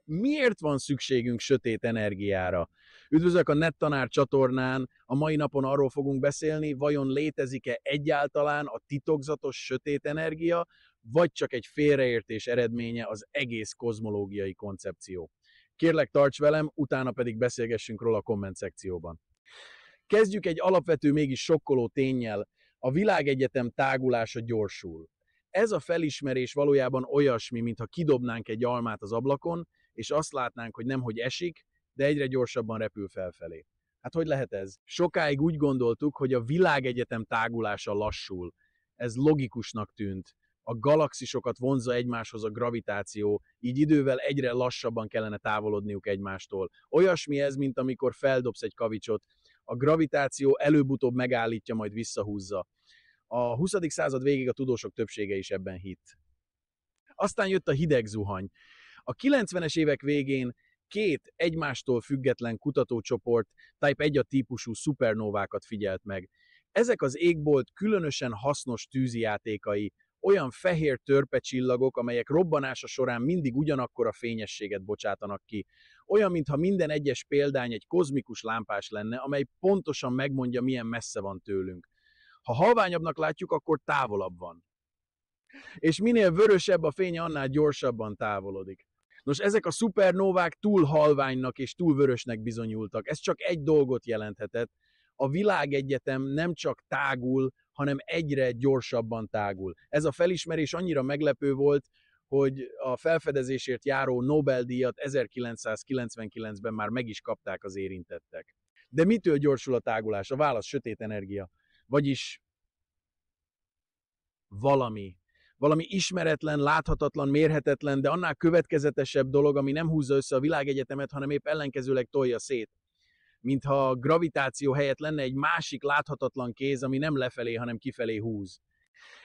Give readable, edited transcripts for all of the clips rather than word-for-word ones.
Miért van szükségünk sötét energiára? Üdvözlök a NetTanár csatornán, a mai napon arról fogunk beszélni, vajon létezik-e egyáltalán a titokzatos sötét energia, vagy csak egy félreértés eredménye az egész kozmológiai koncepció. Kérlek, tarts velem, utána pedig beszélgessünk róla a komment szekcióban. Kezdjük egy alapvető, mégis sokkoló ténnyel. A világegyetem tágulása gyorsul. Ez a felismerés valójában olyasmi, mintha kidobnánk egy almát az ablakon, és azt látnánk, hogy nemhogy esik, de egyre gyorsabban repül felfelé. Hát hogy lehet ez? Sokáig úgy gondoltuk, hogy a világegyetem tágulása lassul. Ez logikusnak tűnt. A galaxisokat vonzza egymáshoz a gravitáció, így idővel egyre lassabban kellene távolodniuk egymástól. Olyasmi ez, mint amikor feldobsz egy kavicsot. A gravitáció előbb-utóbb megállítja, majd visszahúzza. A 20. század végig a tudósok többsége is ebben hitt. Aztán jött a hideg zuhany. A 90-es évek végén két egymástól független kutatócsoport Type 1 típusú szupernovákat figyelt meg. Ezek az égbolt különösen hasznos tűzijátékai, olyan fehér törpecsillagok, amelyek robbanása során mindig ugyanakkor a fényességet bocsátanak ki. Olyan, mintha minden egyes példány egy kozmikus lámpás lenne, amely pontosan megmondja, milyen messze van tőlünk. Ha halványabbnak látjuk, akkor távolabb van. És minél vörösebb a fény, annál gyorsabban távolodik. Nos, ezek a szupernovák túl halványnak és túl vörösnek bizonyultak. Ez csak egy dolgot jelenthetett. A világegyetem nem csak tágul, hanem egyre gyorsabban tágul. Ez a felismerés annyira meglepő volt, hogy a felfedezésért járó Nobel-díjat 1999-ben már meg is kapták az érintettek. De mitől gyorsul a tágulás? A válasz sötét energia. Vagyis valami ismeretlen, láthatatlan, mérhetetlen, de annál következetesebb dolog, ami nem húzza össze a világegyetemet, hanem épp ellenkezőleg tolja szét. Mintha a gravitáció helyett lenne egy másik láthatatlan kéz, ami nem lefelé, hanem kifelé húz.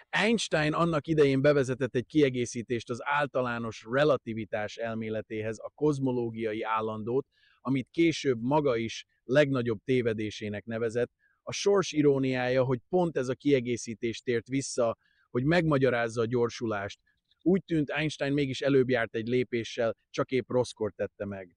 Einstein annak idején bevezetett egy kiegészítést az általános relativitás elméletéhez, a kozmológiai állandót, amit később maga is legnagyobb tévedésének nevezett. A sors iróniája, hogy pont ez a kiegészítés tért vissza, hogy megmagyarázza a gyorsulást. Úgy tűnt, Einstein mégis előbb járt egy lépéssel, csak épp rosszkor tette meg.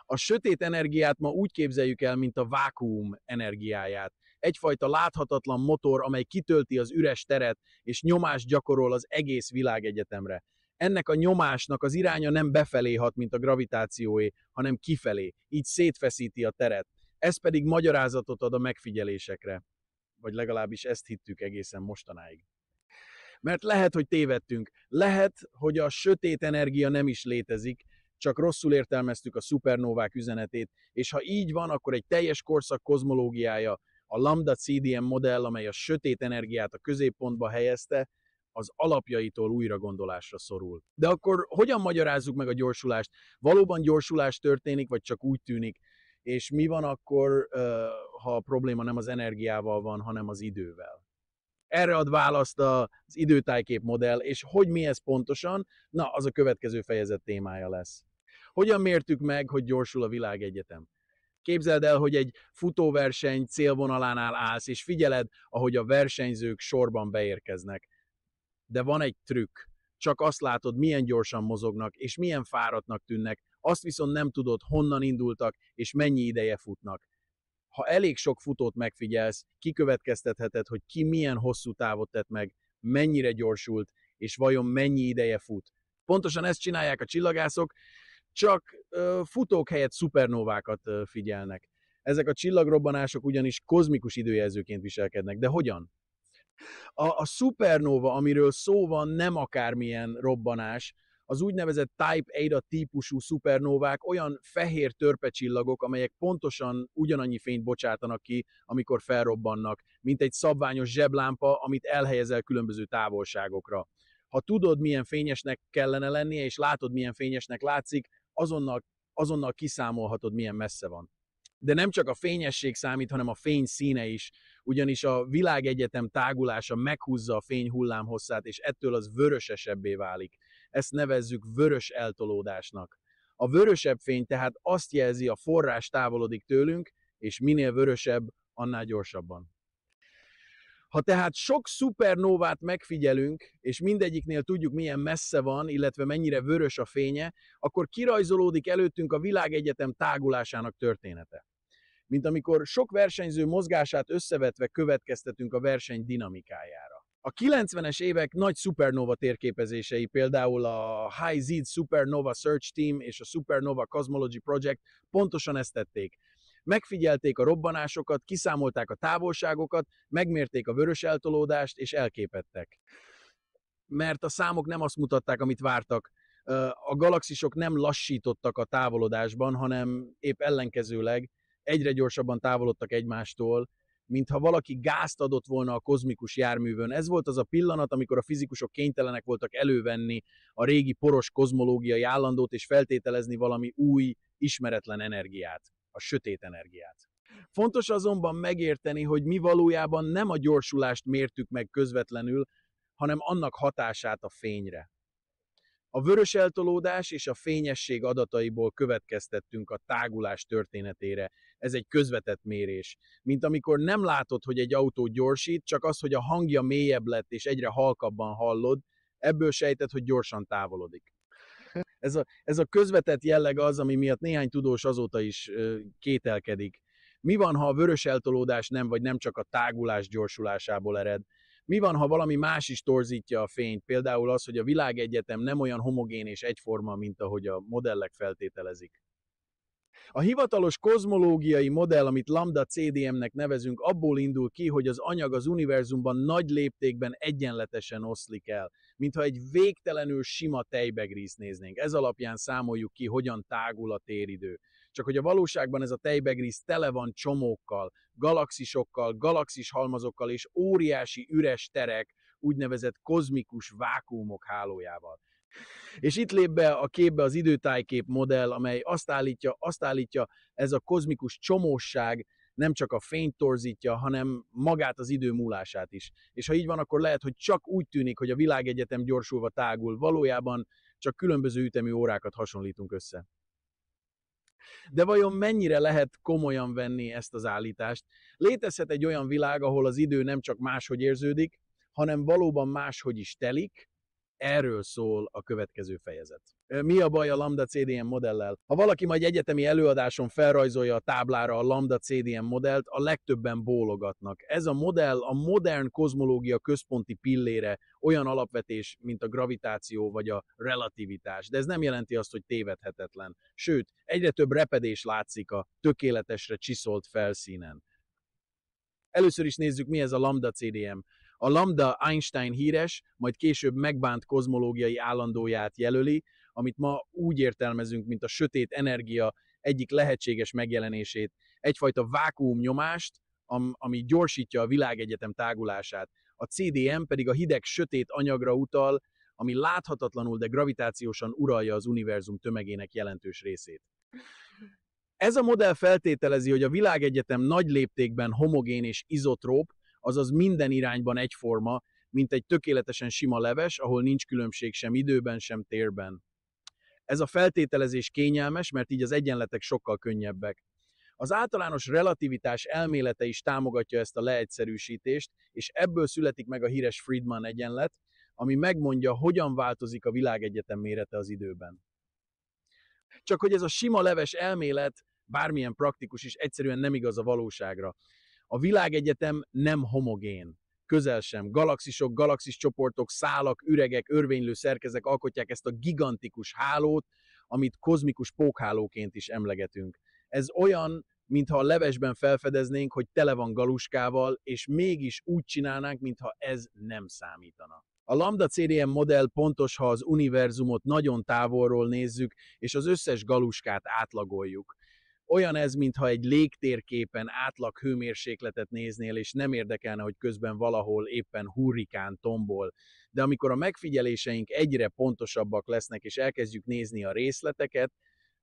A sötét energiát ma úgy képzeljük el, mint a vákuum energiáját. Egyfajta láthatatlan motor, amely kitölti az üres teret, és nyomást gyakorol az egész világegyetemre. Ennek a nyomásnak az iránya nem befelé hat, mint a gravitációé, hanem kifelé, így szétfeszíti a teret. Ez pedig magyarázatot ad a megfigyelésekre. Vagy legalábbis ezt hittük egészen mostanáig. Mert lehet, hogy tévedtünk. Lehet, hogy a sötét energia nem is létezik, csak rosszul értelmeztük a szupernovák üzenetét, és ha így van, akkor egy teljes korszak kozmológiája, a Lambda CDM modell, amely a sötét energiát a középpontba helyezte, az alapjaitól újragondolásra szorul. De akkor hogyan magyarázzuk meg a gyorsulást? Valóban gyorsulás történik, vagy csak úgy tűnik? És mi van akkor, ha a probléma nem az energiával van, hanem az idővel? Erre ad választ az időtájkép modell, és hogy mi ez pontosan? Na, az a következő fejezet témája lesz. Hogyan mértük meg, hogy gyorsul a világegyetem? Képzeld el, hogy egy futóverseny célvonalánál állsz, és figyeled, ahogy a versenyzők sorban beérkeznek. De van egy trükk. Csak azt látod, milyen gyorsan mozognak, és milyen fáradtnak tűnnek, azt viszont nem tudod, honnan indultak, és mennyi ideje futnak. Ha elég sok futót megfigyelsz, kikövetkeztetheted, hogy ki milyen hosszú távot tett meg, mennyire gyorsult, és vajon mennyi ideje fut. Pontosan ezt csinálják a csillagászok, csak futók helyett szupernovákat figyelnek. Ezek a csillagrobbanások ugyanis kozmikus időjelzőként viselkednek. De hogyan? A szupernova, amiről szó van, nem akármilyen robbanás, az úgynevezett Type 1 típusú szupernovák olyan fehér törpecsillagok, amelyek pontosan ugyanannyi fényt bocsátanak ki, amikor felrobbannak, mint egy szabványos zseblámpa, amit elhelyezel különböző távolságokra. Ha tudod, milyen fényesnek kellene lennie, és látod, milyen fényesnek látszik, azonnal kiszámolhatod, milyen messze van. De nem csak a fényesség számít, hanem a fény színe is, ugyanis a világegyetem tágulása meghúzza a fény hullámhosszát, és ettől az vörösesebbé válik. Ezt nevezzük vörös eltolódásnak. A vörösebb fény tehát azt jelzi, a forrás távolodik tőlünk, és minél vörösebb, annál gyorsabban. Ha tehát sok szupernóvát megfigyelünk, és mindegyiknél tudjuk, milyen messze van, illetve mennyire vörös a fénye, akkor kirajzolódik előttünk a világegyetem tágulásának története. Mint amikor sok versenyző mozgását összevetve következtetünk a verseny dinamikájára. A 90-es évek nagy szupernova térképezései, például a High Z Supernova Search Team és a Supernova Cosmology Project pontosan ezt tették. Megfigyelték a robbanásokat, kiszámolták a távolságokat, megmérték a vörös eltolódást és elképettek. Mert a számok nem azt mutatták, amit vártak. A galaxisok nem lassítottak a távolodásban, hanem épp ellenkezőleg egyre gyorsabban távolodtak egymástól, mintha valaki gázt adott volna a kozmikus járművön. Ez volt az a pillanat, amikor a fizikusok kénytelenek voltak elővenni a régi poros kozmológiai állandót és feltételezni valami új, ismeretlen energiát, a sötét energiát. Fontos azonban megérteni, hogy mi valójában nem a gyorsulást mértük meg közvetlenül, hanem annak hatását a fényre. A vörös eltolódás és a fényesség adataiból következtettünk a tágulás történetére. Ez egy közvetett mérés. Mint amikor nem látod, hogy egy autó gyorsít, csak az, hogy a hangja mélyebb lett és egyre halkabban hallod, ebből sejted, hogy gyorsan távolodik. Ez a közvetett jelleg az, ami miatt néhány tudós azóta is kételkedik. Mi van, ha a vörös eltolódás nem csak a tágulás gyorsulásából ered? Mi van, ha valami más is torzítja a fényt? Például az, hogy a világegyetem nem olyan homogén és egyforma, mint ahogy a modellek feltételezik. A hivatalos kozmológiai modell, amit Lambda CDM-nek nevezünk, abból indul ki, hogy az anyag az univerzumban nagy léptékben egyenletesen oszlik el, mintha egy végtelenül sima tejbegrízt néznénk. Ez alapján számoljuk ki, hogyan tágul a téridő. Csak hogy a valóságban ez a tejbegríz tele van csomókkal, galaxisokkal, galaxishalmazokkal és óriási üres terek, úgynevezett kozmikus vákuumok hálójával. És itt lép be a képbe az időtájkép modell, amely azt állítja, ez a kozmikus csomósság nem csak a fényt torzítja, hanem magát az idő múlását is. És ha így van, akkor lehet, hogy csak úgy tűnik, hogy a világegyetem gyorsulva tágul, valójában csak különböző ütemű órákat hasonlítunk össze. De vajon mennyire lehet komolyan venni ezt az állítást? Létezhet egy olyan világ, ahol az idő nem csak máshogy érződik, hanem valóban máshogy is telik. Erről szól a következő fejezet. Mi a baj a Lambda CDM modellel? Ha valaki majd egyetemi előadáson felrajzolja a táblára a Lambda CDM modellt, a legtöbben bólogatnak. Ez a modell a modern kozmológia központi pillére, olyan alapvetés, mint a gravitáció vagy a relativitás. De ez nem jelenti azt, hogy tévedhetetlen. Sőt, egyre több repedés látszik a tökéletesre csiszolt felszínen. Először is nézzük, mi ez a Lambda CDM. A lambda Einstein híres, majd később megbánt kozmológiai állandóját jelöli, amit ma úgy értelmezünk, mint a sötét energia egyik lehetséges megjelenését, egyfajta vákuumnyomást, ami gyorsítja a világegyetem tágulását. A CDM pedig a hideg sötét anyagra utal, ami láthatatlanul, de gravitációsan uralja az univerzum tömegének jelentős részét. Ez a modell feltételezi, hogy a világegyetem nagy léptékben homogén és izotróp, azaz minden irányban egyforma, mint egy tökéletesen sima leves, ahol nincs különbség sem időben, sem térben. Ez a feltételezés kényelmes, mert így az egyenletek sokkal könnyebbek. Az általános relativitás elmélete is támogatja ezt a leegyszerűsítést, és ebből születik meg a híres Friedman egyenlet, ami megmondja, hogyan változik a világegyetem mérete az időben. Csak hogy ez a sima leves elmélet, bármilyen praktikus is, egyszerűen nem igaz a valóságra. A világegyetem nem homogén. Közel sem. Galaxisok, galaxiscsoportok, szálak, üregek, örvénylő szerkezek alkotják ezt a gigantikus hálót, amit kozmikus pókhálóként is emlegetünk. Ez olyan, mintha a levesben felfedeznénk, hogy tele van galuskával, és mégis úgy csinálnánk, mintha ez nem számítana. A Lambda CDM modell pontos, ha az univerzumot nagyon távolról nézzük, és az összes galuskát átlagoljuk. Olyan ez, mintha egy légtérképen átlag hőmérsékletet néznél, és nem érdekelne, hogy közben valahol éppen hurrikán tombol. De amikor a megfigyeléseink egyre pontosabbak lesznek, és elkezdjük nézni a részleteket,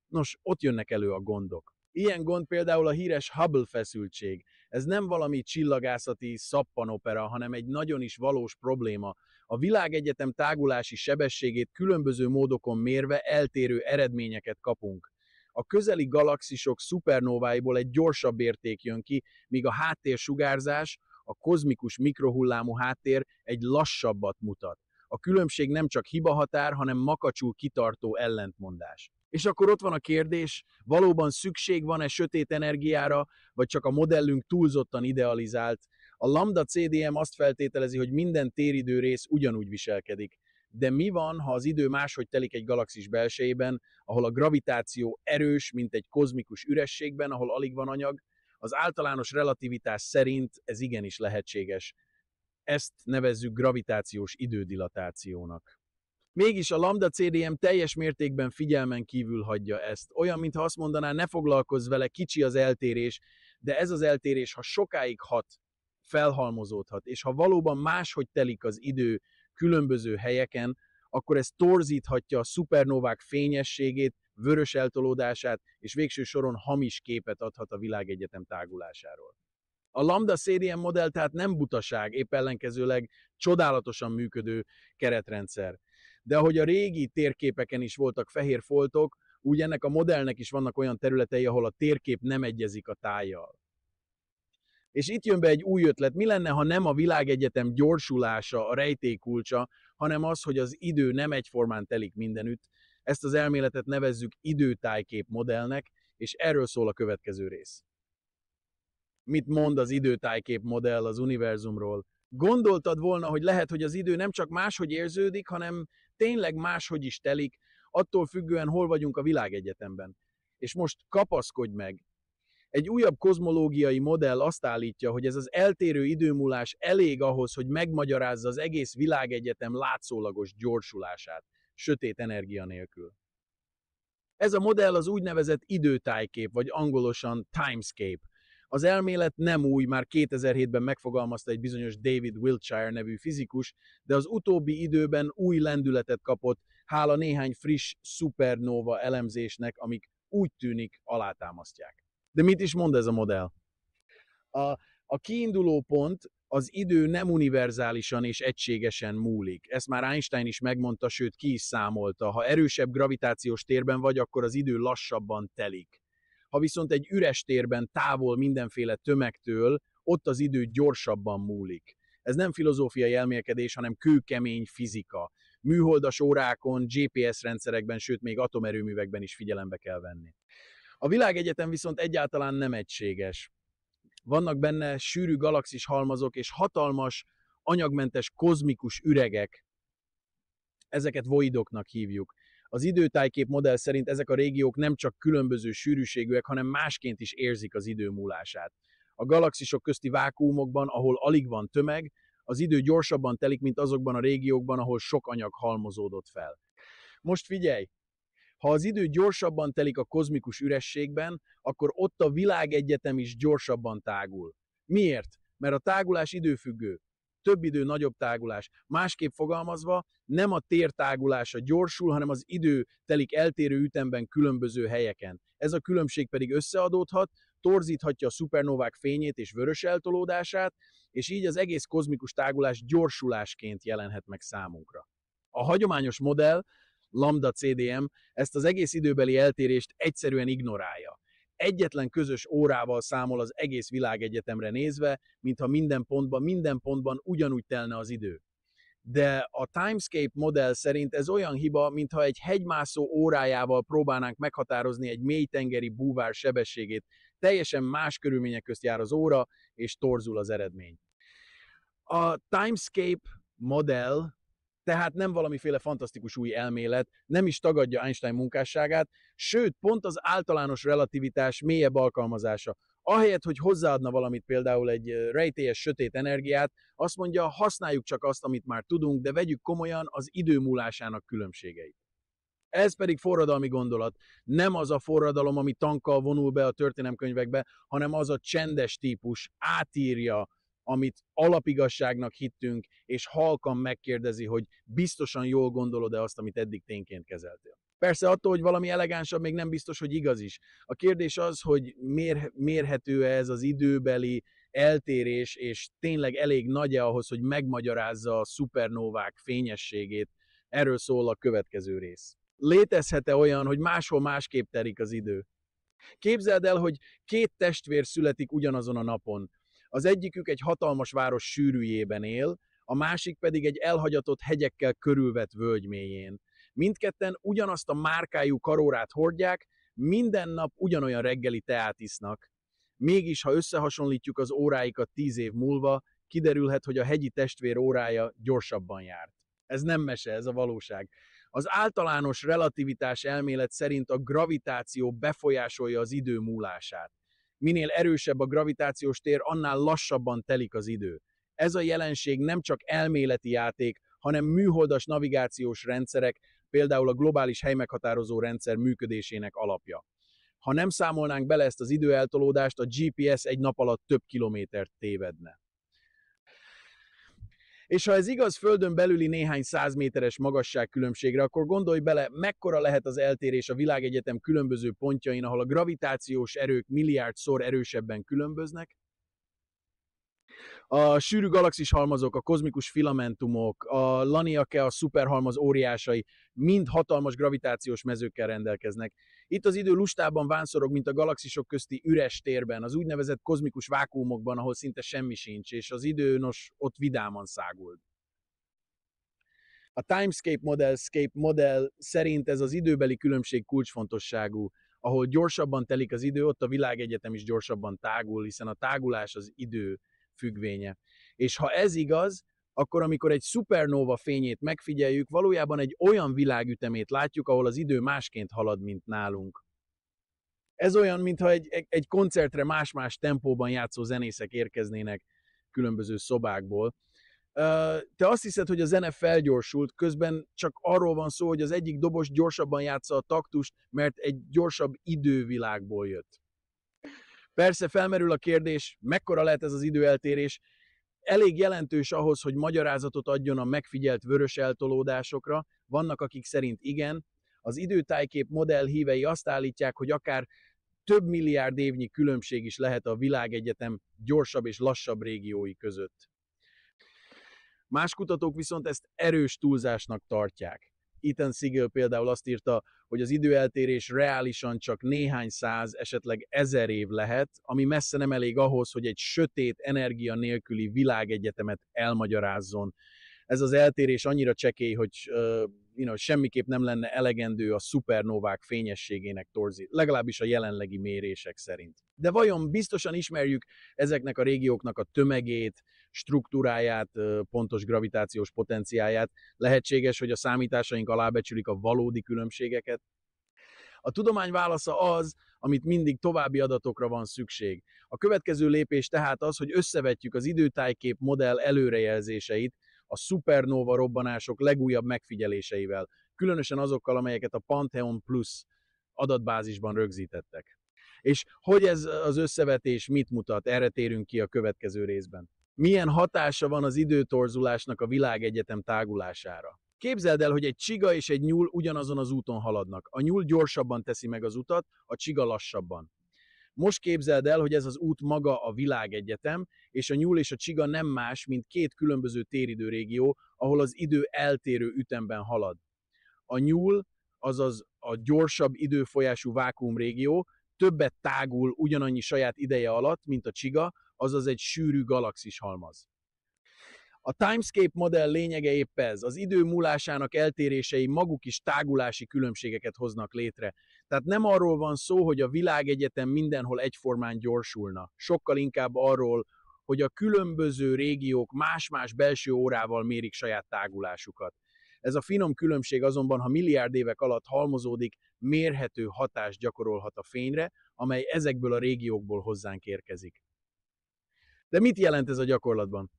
nos, ott jönnek elő a gondok. Ilyen gond például a híres Hubble feszültség. Ez nem valami csillagászati szappanopera, hanem egy nagyon is valós probléma. A világegyetem tágulási sebességét különböző módokon mérve eltérő eredményeket kapunk. A közeli galaxisok szupernóváiból egy gyorsabb érték jön ki, míg a háttérsugárzás, a kozmikus mikrohullámú háttér egy lassabbat mutat. A különbség nem csak hibahatár, hanem makacsul kitartó ellentmondás. És akkor ott van a kérdés, valóban szükség van-e sötét energiára, vagy csak a modellünk túlzottan idealizált? A Lambda CDM azt feltételezi, hogy minden téridő rész ugyanúgy viselkedik. De mi van, ha az idő máshogy telik egy galaxis belsejében, ahol a gravitáció erős, mint egy kozmikus ürességben, ahol alig van anyag? Az általános relativitás szerint ez igenis lehetséges. Ezt nevezzük gravitációs idődilatációnak. Mégis a Lambda CDM teljes mértékben figyelmen kívül hagyja ezt. Olyan, mintha azt mondaná, ne foglalkozz vele, kicsi az eltérés, de ez az eltérés, ha sokáig hat, felhalmozódhat, és ha valóban máshogy telik az idő különböző helyeken, akkor ez torzíthatja a szupernovák fényességét, vörös eltolódását, és végső soron hamis képet adhat a világegyetem tágulásáról. A Lambda CDM modell tehát nem butaság, épp ellenkezőleg csodálatosan működő keretrendszer. De ahogy a régi térképeken is voltak fehér foltok, úgy ennek a modellnek is vannak olyan területei, ahol a térkép nem egyezik a tájjal. És itt jön be egy új ötlet, mi lenne, ha nem a világegyetem gyorsulása a rejtély kulcsa, hanem az, hogy az idő nem egyformán telik mindenütt. Ezt az elméletet nevezzük időtájkép modellnek, és erről szól a következő rész. Mit mond az időtájkép modell az univerzumról? Gondoltad volna, hogy lehet, hogy az idő nem csak máshogy érződik, hanem tényleg máshogy is telik, attól függően hol vagyunk a világegyetemben. És most kapaszkodj meg! Egy újabb kozmológiai modell azt állítja, hogy ez az eltérő időmúlás elég ahhoz, hogy megmagyarázza az egész világegyetem látszólagos gyorsulását, sötét energia nélkül. Ez a modell az úgynevezett időtájkép, vagy angolosan timescape. Az elmélet nem új, már 2007-ben megfogalmazta egy bizonyos David Wiltshire nevű fizikus, de az utóbbi időben új lendületet kapott, hála néhány friss szupernóva elemzésnek, amik úgy tűnik alátámasztják. De mit is mond ez a modell? A kiinduló pont az idő nem univerzálisan és egységesen múlik. Ezt már Einstein is megmondta, sőt ki is számolta. Ha erősebb gravitációs térben vagy, akkor az idő lassabban telik. Ha viszont egy üres térben távol mindenféle tömegtől, ott az idő gyorsabban múlik. Ez nem filozófiai elmélkedés, hanem kőkemény fizika. Műholdas órákon, GPS rendszerekben, sőt még atomerőművekben is figyelembe kell venni. A világegyetem viszont egyáltalán nem egységes. Vannak benne sűrű galaxis halmazok és hatalmas, anyagmentes kozmikus üregek. Ezeket voidoknak hívjuk. Az időtájkép modell szerint ezek a régiók nem csak különböző sűrűségűek, hanem másként is érzik az idő múlását. A galaxisok közti vákuumokban, ahol alig van tömeg, az idő gyorsabban telik, mint azokban a régiókban, ahol sok anyag halmozódott fel. Most figyelj! Ha az idő gyorsabban telik a kozmikus ürességben, akkor ott a világegyetem is gyorsabban tágul. Miért? Mert a tágulás időfüggő. Több idő, nagyobb tágulás. Másképp fogalmazva, nem a tér tágulása gyorsul, hanem az idő telik eltérő ütemben különböző helyeken. Ez a különbség pedig összeadódhat, torzíthatja a szupernovák fényét és vörös eltolódását, és így az egész kozmikus tágulás gyorsulásként jelenhet meg számunkra. A hagyományos modell, Lambda CDM, ezt az egész időbeli eltérést egyszerűen ignorálja. Egyetlen közös órával számol az egész világegyetemre nézve, mintha minden pontban ugyanúgy telne az idő. De a timescape modell szerint ez olyan hiba, mintha egy hegymászó órájával próbálnánk meghatározni egy mélytengeri búvár sebességét. Teljesen más körülmények közt jár az óra, és torzul az eredmény. A timescape modell tehát nem valamiféle fantasztikus új elmélet, nem is tagadja Einstein munkásságát, sőt, pont az általános relativitás mélyebb alkalmazása. Ahelyett, hogy hozzáadna valamit, például egy rejtélyes sötét energiát, azt mondja, használjuk csak azt, amit már tudunk, de vegyük komolyan az idő múlásának különbségeit. Ez pedig forradalmi gondolat. Nem az a forradalom, ami tankkal vonul be a történelemkönyvekbe, hanem az a csendes típus, átírja, amit alapigasságnak hittünk, és halkan megkérdezi, hogy biztosan jól gondolod-e azt, amit eddig tényként kezeltél. Persze attól, hogy valami elegánsabb, még nem biztos, hogy igaz is. A kérdés az, hogy mérhető-e ez az időbeli eltérés, és tényleg elég nagy-e ahhoz, hogy megmagyarázza a szupernovák fényességét. Erről szól a következő rész. Létezhet-e olyan, hogy máshol másképp telik az idő? Képzeld el, hogy két testvér születik ugyanazon a napon. Az egyikük egy hatalmas város sűrűjében él, a másik pedig egy elhagyatott hegyekkel körülvett völgy mélyén. Mindketten ugyanazt a márkájú karórát hordják, minden nap ugyanolyan reggeli teát isznak. Mégis, ha összehasonlítjuk az óráikat 10 év múlva, kiderülhet, hogy a hegyi testvér órája gyorsabban járt. Ez nem mese, ez a valóság. Az általános relativitás elmélet szerint a gravitáció befolyásolja az idő múlását. Minél erősebb a gravitációs tér, annál lassabban telik az idő. Ez a jelenség nem csak elméleti játék, hanem műholdas navigációs rendszerek, például a globális helymeghatározó rendszer működésének alapja. Ha nem számolnánk bele ezt az időeltolódást, a GPS egy nap alatt több kilométert tévedne. És ha ez igaz Földön belüli néhány 100 méteres magasságkülönbségre, akkor gondolj bele, mekkora lehet az eltérés a világegyetem különböző pontjain, ahol a gravitációs erők milliárdszor erősebben különböznek. A sűrű galaxishalmazok, a kozmikus filamentumok, a Laniakea szuperhalmaz óriásai mind hatalmas gravitációs mezőkkel rendelkeznek. Itt az idő lustában vánszorog, mint a galaxisok közti üres térben, az úgynevezett kozmikus vákuumokban, ahol szinte semmi sincs, és az idő, nos, ott vidáman száguld. A Timescape modell szerint ez az időbeli különbség kulcsfontosságú. Ahol gyorsabban telik az idő, ott a világegyetem is gyorsabban tágul, hiszen a tágulás az idő függvénye. És ha ez igaz, akkor amikor egy szupernóva fényét megfigyeljük, valójában egy olyan világütemét látjuk, ahol az idő másként halad, mint nálunk. Ez olyan, mintha egy koncertre más-más tempóban játszó zenészek érkeznének különböző szobákból. Te azt hiszed, hogy a zene felgyorsult, közben csak arról van szó, hogy az egyik dobos gyorsabban játsza a taktust, mert egy gyorsabb idővilágból jött. Persze felmerül a kérdés, mekkora lehet ez az időeltérés, elég jelentős ahhoz, hogy magyarázatot adjon a megfigyelt vörös eltolódásokra, vannak akik szerint igen, az időtájkép modell hívei azt állítják, hogy akár több milliárd évnyi különbség is lehet a világegyetem gyorsabb és lassabb régiói között. Más kutatók viszont ezt erős túlzásnak tartják. Ethan Siegel például azt írta, hogy az időeltérés reálisan csak néhány 100, esetleg 1000 év lehet, ami messze nem elég ahhoz, hogy egy sötét, energia nélküli világegyetemet elmagyarázzon. Ez az eltérés annyira csekély, hogy semmiképp nem lenne elegendő a szupernóvák fényességének torzít, legalábbis a jelenlegi mérések szerint. De vajon biztosan ismerjük ezeknek a régióknak a tömegét, struktúráját, pontos gravitációs potenciáját? Lehetséges, hogy a számításaink alábecsülik a valódi különbségeket? A tudomány válasza az, amit mindig további adatokra van szükség. A következő lépés tehát az, hogy összevetjük az időtájkép modell előrejelzéseit a szupernóva robbanások legújabb megfigyeléseivel, különösen azokkal, amelyeket a Pantheon Plus adatbázisban rögzítettek. És hogy ez az összevetés mit mutat, erre térünk ki a következő részben. Milyen hatása van az időtorzulásnak a világegyetem tágulására? Képzeld el, hogy egy csiga és egy nyúl ugyanazon az úton haladnak. A nyúl gyorsabban teszi meg az utat, a csiga lassabban. Most képzeld el, hogy ez az út maga a világegyetem, és a nyúl és a csiga nem más, mint két különböző téridőrégió, ahol az idő eltérő ütemben halad. A nyúl, azaz a gyorsabb időfolyású vákuumrégió többet tágul ugyanannyi saját ideje alatt, mint a csiga, azaz egy sűrű galaxishalmaz. A Timescape modell lényege épp ez, az idő múlásának eltérései maguk is tágulási különbségeket hoznak létre. Tehát nem arról van szó, hogy a világegyetem mindenhol egyformán gyorsulna, sokkal inkább arról, hogy a különböző régiók más-más belső órával mérik saját tágulásukat. Ez a finom különbség azonban, ha milliárd évek alatt halmozódik, mérhető hatást gyakorolhat a fényre, amely ezekből a régiókból hozzánk érkezik. De mit jelent ez a gyakorlatban?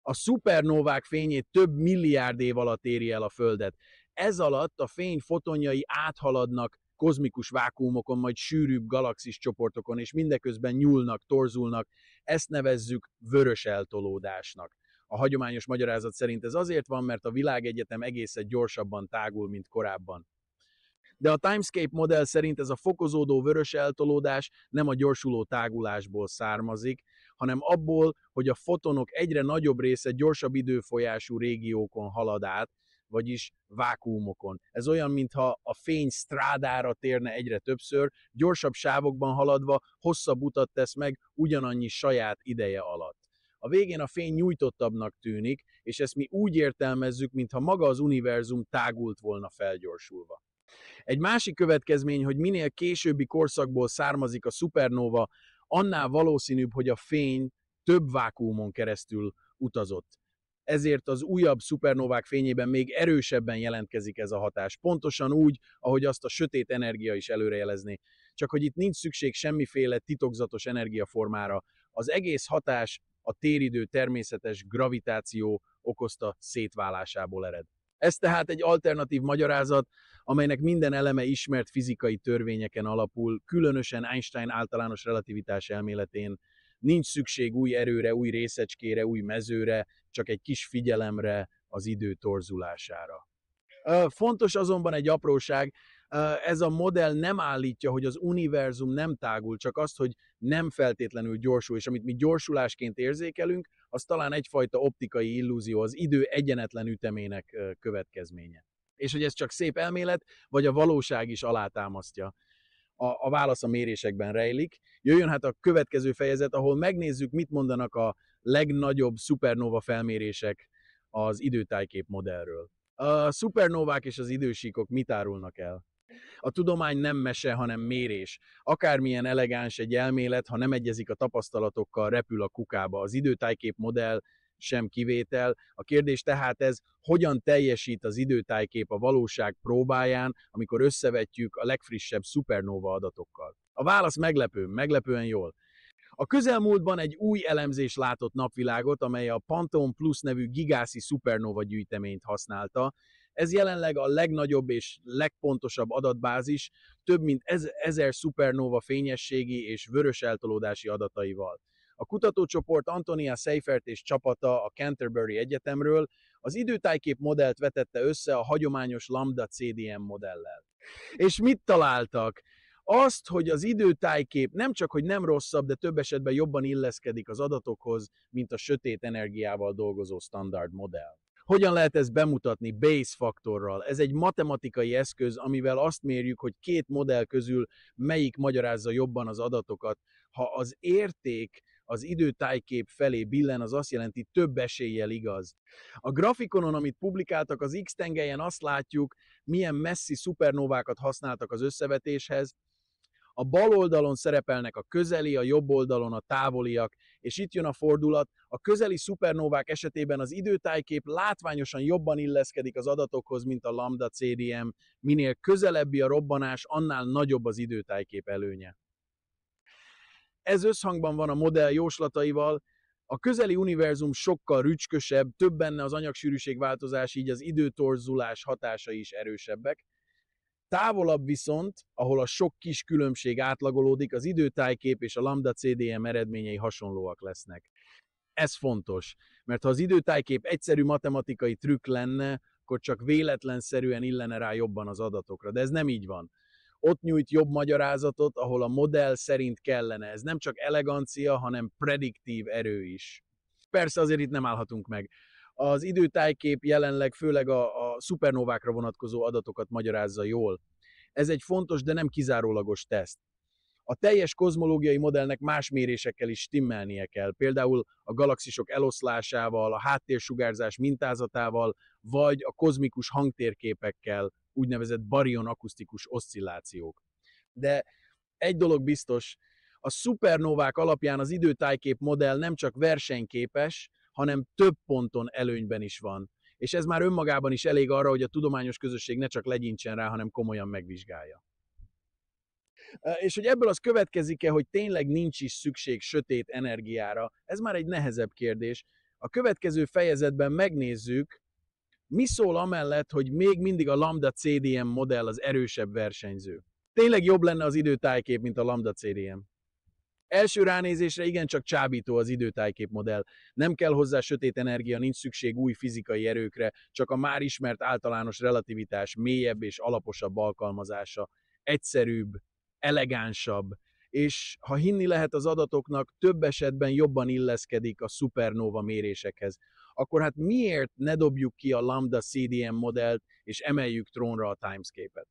A szupernóvák fényét több milliárd év alatt éri el a Földet. Ez alatt a fény fotonjai áthaladnak kozmikus vákuumokon, majd sűrűbb galaxis csoportokon, és mindeközben nyúlnak, torzulnak. Ezt nevezzük vörös eltolódásnak. A hagyományos magyarázat szerint ez azért van, mert a világegyetem egészen gyorsabban tágul, mint korábban. De a Timescape modell szerint ez a fokozódó vörös eltolódás nem a gyorsuló tágulásból származik, hanem abból, hogy a fotonok egyre nagyobb része gyorsabb időfolyású régiókon halad át, vagyis vákuumokon. Ez olyan, mintha a fény strádára térne egyre többször, gyorsabb sávokban haladva hosszabb utat tesz meg ugyanannyi saját ideje alatt. A végén a fény nyújtottabbnak tűnik, és ezt mi úgy értelmezzük, mintha maga az univerzum tágult volna felgyorsulva. Egy másik következmény, hogy minél későbbi korszakból származik a szupernóva, annál valószínűbb, hogy a fény több vákuumon keresztül utazott. Ezért az újabb szupernóvák fényében még erősebben jelentkezik ez a hatás. Pontosan úgy, ahogy azt a sötét energia is előrejelezné. Csak hogy itt nincs szükség semmiféle titokzatos energiaformára. Az egész hatás a téridő természetes gravitáció okozta szétválásából ered. Ez tehát egy alternatív magyarázat, amelynek minden eleme ismert fizikai törvényeken alapul, különösen Einstein általános relativitás elméletén. Nincs szükség új erőre, új részecskére, új mezőre, csak egy kis figyelemre, az idő torzulására. Fontos azonban egy apróság, ez a modell nem állítja, hogy az univerzum nem tágul, csak azt, hogy nem feltétlenül gyorsul, és amit mi gyorsulásként érzékelünk, az talán egyfajta optikai illúzió, az idő egyenetlen ütemének következménye. És hogy ez csak szép elmélet, vagy a valóság is alátámasztja. A válasz a mérésekben rejlik. Jöjjön hát a következő fejezet, ahol megnézzük, mit mondanak a legnagyobb szupernóva felmérések az időtájkép modellről. A szupernóvák és az idősíkok mit árulnak el? A tudomány nem mese, hanem mérés. Akármilyen elegáns egy elmélet, ha nem egyezik a tapasztalatokkal, repül a kukába. Az időtájkép modell sem kivétel. A kérdés tehát ez, hogyan teljesít az időtájkép a valóság próbáján, amikor összevetjük a legfrissebb szupernóva adatokkal. A válasz meglepően jól. A közelmúltban egy új elemzés látott napvilágot, amely a Pantheon Plus nevű gigászi szupernóva gyűjteményt használta. Ez jelenleg a legnagyobb és legpontosabb adatbázis, több mint 1000 szupernóva fényességi és vörös eltolódási adataival. A kutatócsoport Antonia Seifert és csapata a Canterbury Egyetemről az időtájkép modellt vetette össze a hagyományos lambda CDM modellel. És mit találtak? Azt, hogy az időtájkép nem csak, hogy nem rosszabb, de több esetben jobban illeszkedik az adatokhoz, mint a sötét energiával dolgozó standard modell. Hogyan lehet ezt bemutatni? Bayes faktorral. Ez egy matematikai eszköz, amivel azt mérjük, hogy két modell közül melyik magyarázza jobban az adatokat. Ha az érték az időtájkép felé billen, az azt jelenti, több eséllyel igaz. A grafikonon, amit publikáltak, az X-tengelyen azt látjuk, milyen messzi szupernóvákat használtak az összevetéshez. A bal oldalon szerepelnek a közeli, a jobb oldalon a távoliak, és itt jön a fordulat, a közeli szupernóvák esetében az időtájkép látványosan jobban illeszkedik az adatokhoz, mint a lambda CDM, minél közelebbi a robbanás, annál nagyobb az időtájkép előnye. Ez összhangban van a modell jóslataival, a közeli univerzum sokkal rücskösebb, több benne az anyagsűrűségváltozás, így az időtorzulás hatásai is erősebbek. Távolabb viszont, ahol a sok kis különbség átlagolódik, az időtájkép és a lambda CDM eredményei hasonlóak lesznek. Ez fontos, mert ha az időtájkép egyszerű matematikai trükk lenne, akkor csak véletlenszerűen illene rá jobban az adatokra, de ez nem így van. Ott nyújt jobb magyarázatot, ahol a modell szerint kellene. Ez nem csak elegancia, hanem prediktív erő is. Persze azért itt nem állhatunk meg. Az időtájkép jelenleg főleg a szupernóvákra vonatkozó adatokat magyarázza jól. Ez egy fontos, de nem kizárólagos teszt. A teljes kozmológiai modellnek más mérésekkel is stimmelnie kell, például a galaxisok eloszlásával, a háttérsugárzás mintázatával, vagy a kozmikus hangtérképekkel, úgynevezett baryon akusztikus oszcillációk. De egy dolog biztos, a szupernóvák alapján az időtájkép modell nem csak versenyképes, hanem több ponton előnyben is van. És ez már önmagában is elég arra, hogy a tudományos közösség ne csak legyintsen rá, hanem komolyan megvizsgálja. És hogy ebből az következik-e, hogy tényleg nincs is szükség sötét energiára, ez már egy nehezebb kérdés. A következő fejezetben megnézzük, mi szól amellett, hogy még mindig a lambda CDM modell az erősebb versenyző. Tényleg jobb lenne az időtájkép, mint a lambda CDM. Első ránézésre igencsak csábító az időtájkép modell. Nem kell hozzá sötét energia, nincs szükség új fizikai erőkre, csak a már ismert általános relativitás mélyebb és alaposabb alkalmazása, egyszerűbb, elegánsabb, és ha hinni lehet az adatoknak, több esetben jobban illeszkedik a szupernóva mérésekhez. Akkor hát miért ne dobjuk ki a lambda CDM modellt, és emeljük trónra a timescape-et?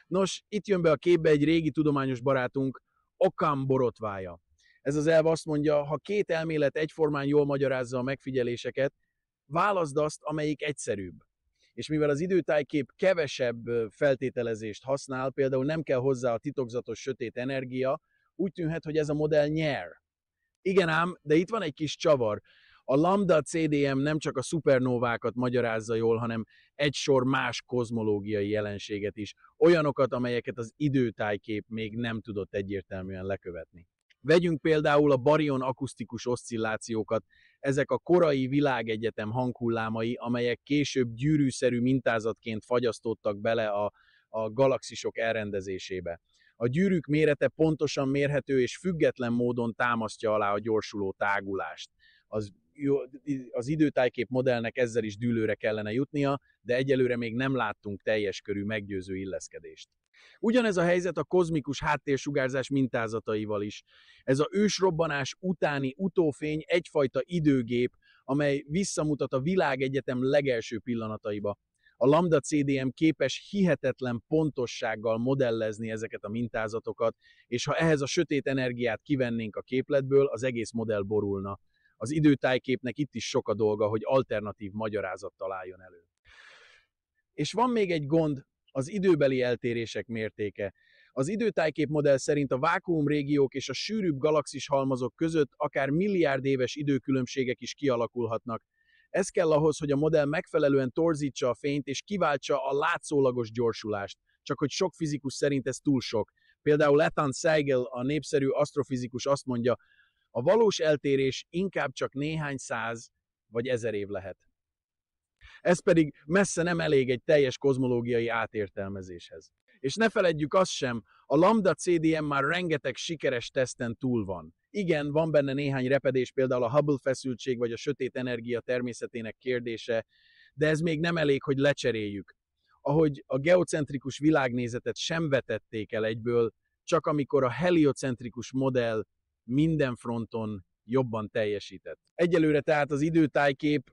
Nos, itt jön be a képbe egy régi tudományos barátunk, Occam borotvája. Ez az elv azt mondja, ha két elmélet egyformán jól magyarázza a megfigyeléseket, válaszd azt, amelyik egyszerűbb. És mivel az időtájkép kevesebb feltételezést használ, például nem kell hozzá a titokzatos sötét energia, úgy tűnhet, hogy ez a modell nyer. Igen ám, de itt van egy kis csavar. A lambda CDM nem csak a szupernovákat magyarázza jól, hanem egy sor más kozmológiai jelenséget is, olyanokat, amelyeket az időtájkép még nem tudott egyértelműen lekövetni. Vegyünk például a barion akusztikus oszcillációkat, ezek a korai világegyetem hanghullámai, amelyek később gyűrűszerű mintázatként fagyasztódtak bele a galaxisok elrendezésébe. A gyűrűk mérete pontosan mérhető és független módon támasztja alá a gyorsuló tágulást. Az időtájkép modellnek ezzel is dűlőre kellene jutnia, de egyelőre még nem láttunk teljes körű meggyőző illeszkedést. Ugyanez a helyzet a kozmikus háttérsugárzás mintázataival is. Ez a ősrobbanás utáni utófény egyfajta időgép, amely visszamutat a világegyetem legelső pillanataiba. A lambda CDM képes hihetetlen pontossággal modellezni ezeket a mintázatokat, és ha ehhez a sötét energiát kivennénk a képletből, az egész modell borulna. Az időtájképnek itt is sok a dolga, hogy alternatív magyarázat találjon elő. És van még egy gond, az időbeli eltérések mértéke. Az időtájkép modell szerint a vákuumrégiók és a sűrűbb galaxis halmazok között akár milliárd éves időkülönbségek is kialakulhatnak. Ez kell ahhoz, hogy a modell megfelelően torzítsa a fényt és kiváltsa a látszólagos gyorsulást. Csak hogy sok fizikus szerint ez túl sok. Például Ethan Seigel, a népszerű asztrofizikus azt mondja, a valós eltérés inkább csak néhány száz vagy ezer év lehet. Ez pedig messze nem elég egy teljes kozmológiai átértelmezéshez. És ne feledjük azt sem, a lambda CDM már rengeteg sikeres teszten túl van. Igen, van benne néhány repedés, például a Hubble feszültség vagy a sötét energia természetének kérdése, de ez még nem elég, hogy lecseréljük. Ahogy a geocentrikus világnézetet sem vetették el egyből, csak amikor a heliocentrikus modell minden fronton jobban teljesített. Egyelőre tehát az időtájkép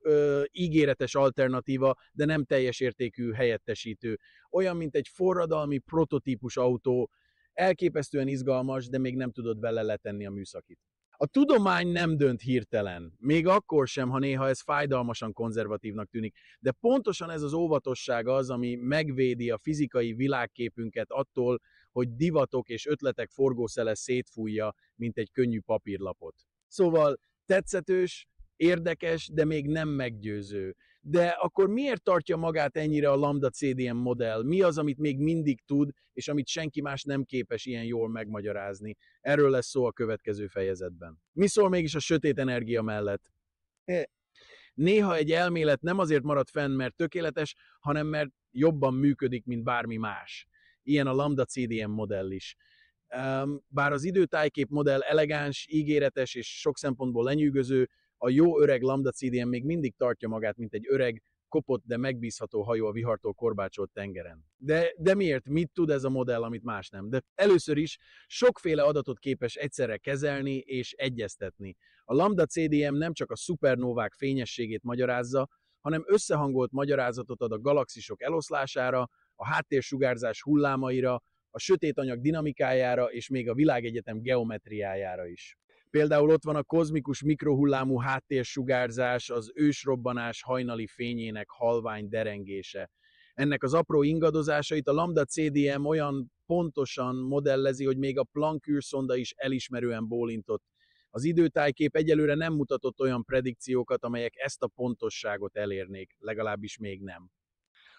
ígéretes alternatíva, de nem teljes értékű helyettesítő. Olyan, mint egy forradalmi prototípus autó, elképesztően izgalmas, de még nem tudod vele letenni a műszakit. A tudomány nem dönt hirtelen, még akkor sem, ha néha ez fájdalmasan konzervatívnak tűnik, de pontosan ez az óvatosság az, ami megvédi a fizikai világképünket attól, hogy divatok és ötletek forgószele szétfújja, mint egy könnyű papírlapot. Szóval tetszetős, érdekes, de még nem meggyőző. De akkor miért tartja magát ennyire a lambda CDM modell? Mi az, amit még mindig tud, és amit senki más nem képes ilyen jól megmagyarázni? Erről lesz szó a következő fejezetben. Mi szól mégis a sötét energia mellett? Néha egy elmélet nem azért marad fenn, mert tökéletes, hanem mert jobban működik, mint bármi más. Ilyen a lambda CDM modell is. Bár az időtájkép modell elegáns, ígéretes és sok szempontból lenyűgöző, a jó öreg lambda CDM még mindig tartja magát, mint egy öreg, kopott, de megbízható hajó a vihartól korbácsolt tengeren. De miért? Mit tud ez a modell, amit más nem? De először is sokféle adatot képes egyszerre kezelni és egyeztetni. A lambda CDM nem csak a szupernóvák fényességét magyarázza, hanem összehangolt magyarázatot ad a galaxisok eloszlására, a háttérsugárzás hullámaira, a sötét anyag dinamikájára és még a világegyetem geometriájára is. Például ott van a kozmikus mikrohullámú háttérsugárzás, az ősrobbanás hajnali fényének halvány derengése. Ennek az apró ingadozásait a lambda CDM olyan pontosan modellezi, hogy még a Planck űrszonda is elismerően bólintott. Az időtájkép egyelőre nem mutatott olyan predikciókat, amelyek ezt a pontosságot elérnék, legalábbis még nem.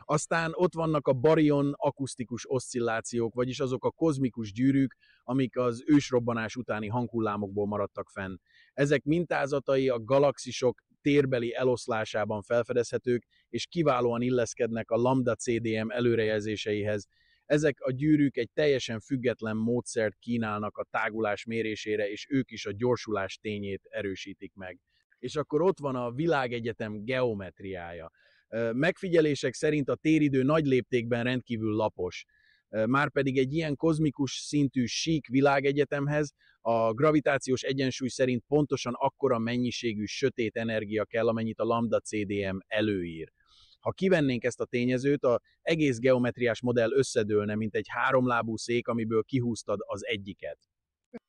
Aztán ott vannak a barion akusztikus oszcillációk, vagyis azok a kozmikus gyűrűk, amik az ősrobbanás utáni hanghullámokból maradtak fenn. Ezek mintázatai a galaxisok térbeli eloszlásában felfedezhetők, és kiválóan illeszkednek a lambda CDM előrejelzéseihez. Ezek a gyűrűk egy teljesen független módszert kínálnak a tágulás mérésére, és ők is a gyorsulás tényét erősítik meg. És akkor ott van a világegyetem geometriája. Megfigyelések szerint a téridő nagy léptékben rendkívül lapos. Márpedig egy ilyen kozmikus szintű sík világegyetemhez a gravitációs egyensúly szerint pontosan akkora mennyiségű sötét energia kell, amennyit a lambda CDM előír. Ha kivennénk ezt a tényezőt, az egész geometriás modell összedőlne, mint egy háromlábú szék, amiből kihúztad az egyiket.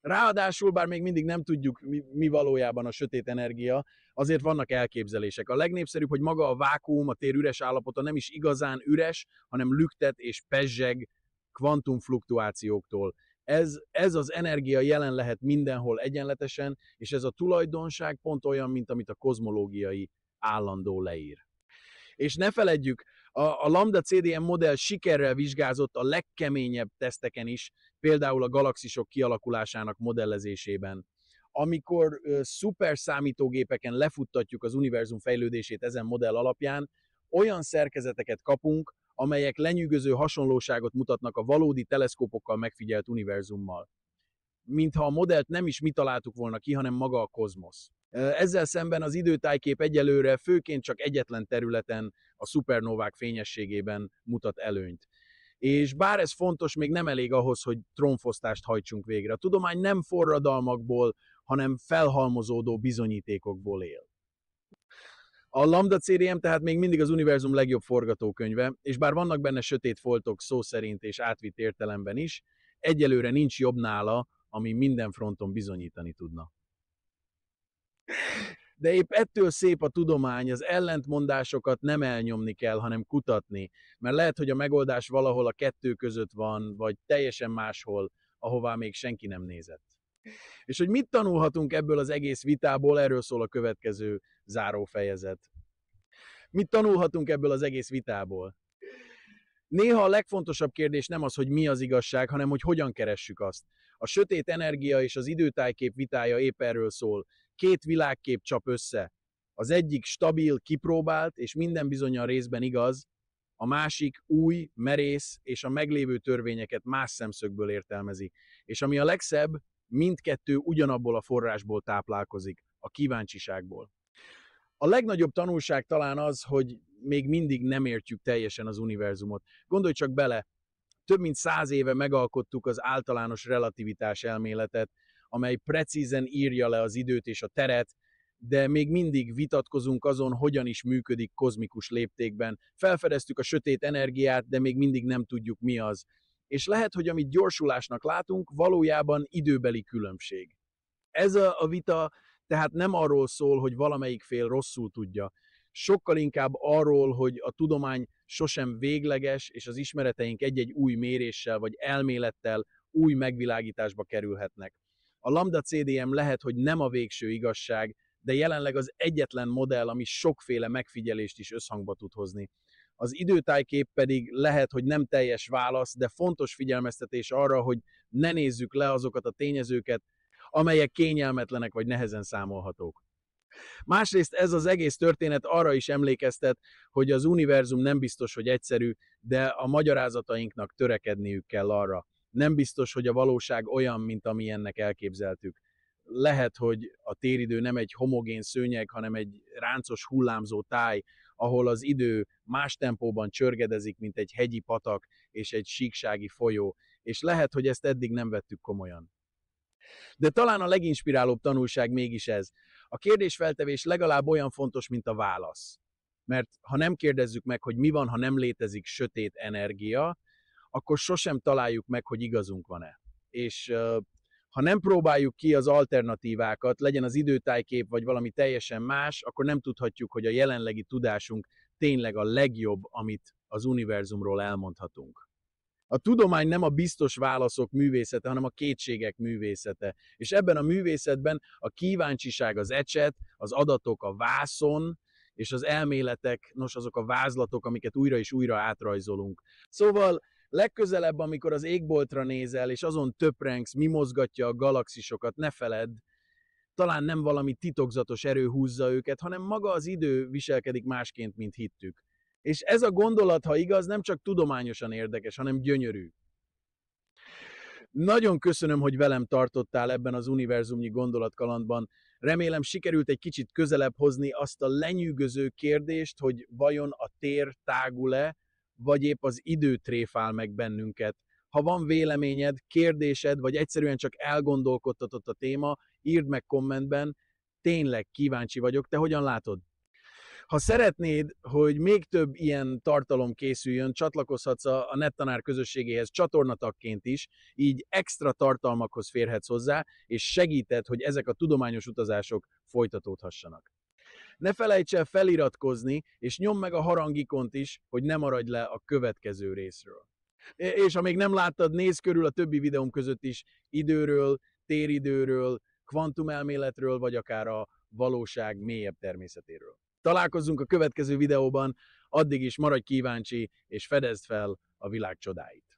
Ráadásul, bár még mindig nem tudjuk, mi valójában a sötét energia, azért vannak elképzelések. A legnépszerűbb, hogy maga a vákuum, a tér üres állapota nem is igazán üres, hanem lüktet és pezzseg kvantumfluktuációktól. Ez az energia jelen lehet mindenhol egyenletesen, és ez a tulajdonság pont olyan, mint amit a kozmológiai állandó leír. És ne feledjük, a Lambda CDM modell sikerrel vizsgázott a legkeményebb teszteken is, például a galaxisok kialakulásának modellezésében. Amikor szuper számítógépeken lefuttatjuk az univerzum fejlődését ezen modell alapján, olyan szerkezeteket kapunk, amelyek lenyűgöző hasonlóságot mutatnak a valódi teleszkópokkal megfigyelt univerzummal. Mintha a modellt nem is mi találtuk volna ki, hanem maga a kozmosz. Ezzel szemben az időtájkép egyelőre főként csak egyetlen területen, a szupernovák fényességében mutat előnyt. És bár ez fontos, még nem elég ahhoz, hogy trónfosztást hajtsunk végre. A tudomány nem forradalmakból, hanem felhalmozódó bizonyítékokból él. A Lambda CDM tehát még mindig az univerzum legjobb forgatókönyve, és bár vannak benne sötét foltok szó szerint és átvitt értelemben is, egyelőre nincs jobb nála, ami minden fronton bizonyítani tudna. De épp ettől szép a tudomány, az ellentmondásokat nem elnyomni kell, hanem kutatni, mert lehet, hogy a megoldás valahol a kettő között van, vagy teljesen máshol, ahová még senki nem nézett. És hogy mit tanulhatunk ebből az egész vitából, erről szól a következő zárófejezet. Mit tanulhatunk ebből az egész vitából? Néha a legfontosabb kérdés nem az, hogy mi az igazság, hanem hogy hogyan keressük azt. A sötét energia és az időtájkép vitája épp erről szól. Két világkép csap össze. Az egyik stabil, kipróbált, és minden bizonnyal részben igaz, a másik új, merész, és a meglévő törvényeket más szemszögből értelmezi. És ami a legszebb, mindkettő ugyanabból a forrásból táplálkozik, a kíváncsiságból. A legnagyobb tanulság talán az, hogy még mindig nem értjük teljesen az univerzumot. Gondolj csak bele, több mint 100 éve megalkottuk az általános relativitás elméletet, amely precízen írja le az időt és a teret, de még mindig vitatkozunk azon, hogyan is működik kozmikus léptékben. Felfedeztük a sötét energiát, de még mindig nem tudjuk, mi az. És lehet, hogy amit gyorsulásnak látunk, valójában időbeli különbség. Ez a vita tehát nem arról szól, hogy valamelyik fél rosszul tudja, sokkal inkább arról, hogy a tudomány sosem végleges, és az ismereteink egy-egy új méréssel vagy elmélettel új megvilágításba kerülhetnek. A Lambda CDM lehet, hogy nem a végső igazság, de jelenleg az egyetlen modell, ami sokféle megfigyelést is összhangba tud hozni. Az időtájkép pedig lehet, hogy nem teljes válasz, de fontos figyelmeztetés arra, hogy ne nézzük le azokat a tényezőket, amelyek kényelmetlenek vagy nehezen számolhatók. Másrészt ez az egész történet arra is emlékeztet, hogy az univerzum nem biztos, hogy egyszerű, de a magyarázatainknak törekedniük kell arra. Nem biztos, hogy a valóság olyan, mint amilyennek elképzeltük. Lehet, hogy a téridő nem egy homogén szőnyeg, hanem egy ráncos hullámzó táj, ahol az idő más tempóban csörgedezik, mint egy hegyi patak és egy síksági folyó, és lehet, hogy ezt eddig nem vettük komolyan. De talán a leginspirálóbb tanulság mégis ez. A kérdésfeltevés legalább olyan fontos, mint a válasz. Mert ha nem kérdezzük meg, hogy mi van, ha nem létezik sötét energia, akkor sosem találjuk meg, hogy igazunk van-e. És ha nem próbáljuk ki az alternatívákat, legyen az időtájkép vagy valami teljesen más, akkor nem tudhatjuk, hogy a jelenlegi tudásunk tényleg a legjobb, amit az univerzumról elmondhatunk. A tudomány nem a biztos válaszok művészete, hanem a kétségek művészete. És ebben a művészetben a kíváncsiság az ecset, az adatok a vászon, és az elméletek, nos, azok a vázlatok, amiket újra és újra átrajzolunk. Szóval legközelebb, amikor az égboltra nézel, és azon töprengsz, mi mozgatja a galaxisokat, ne feledd, talán nem valami titokzatos erő húzza őket, hanem maga az idő viselkedik másként, mint hittük. És ez a gondolat, ha igaz, nem csak tudományosan érdekes, hanem gyönyörű. Nagyon köszönöm, hogy velem tartottál ebben az univerzumnyi gondolatkalandban. Remélem sikerült egy kicsit közelebb hozni azt a lenyűgöző kérdést, hogy vajon a tér tágul-e, vagy épp az idő tréfál meg bennünket. Ha van véleményed, kérdésed, vagy egyszerűen csak elgondolkodtatott a téma, írd meg kommentben, tényleg kíváncsi vagyok, te hogyan látod? Ha szeretnéd, hogy még több ilyen tartalom készüljön, csatlakozhatsz a NetTanár közösségéhez csatornatagként is, így extra tartalmakhoz férhetsz hozzá, és segíted, hogy ezek a tudományos utazások folytatódhassanak. Ne felejts el feliratkozni, és nyomd meg a harangikont is, hogy ne maradj le a következő részről. És ha még nem láttad, nézz körül a többi videóm között is időről, téridőről, kvantumelméletről, vagy akár a valóság mélyebb természetéről. Találkozzunk a következő videóban, addig is maradj kíváncsi, és fedezd fel a világ csodáit.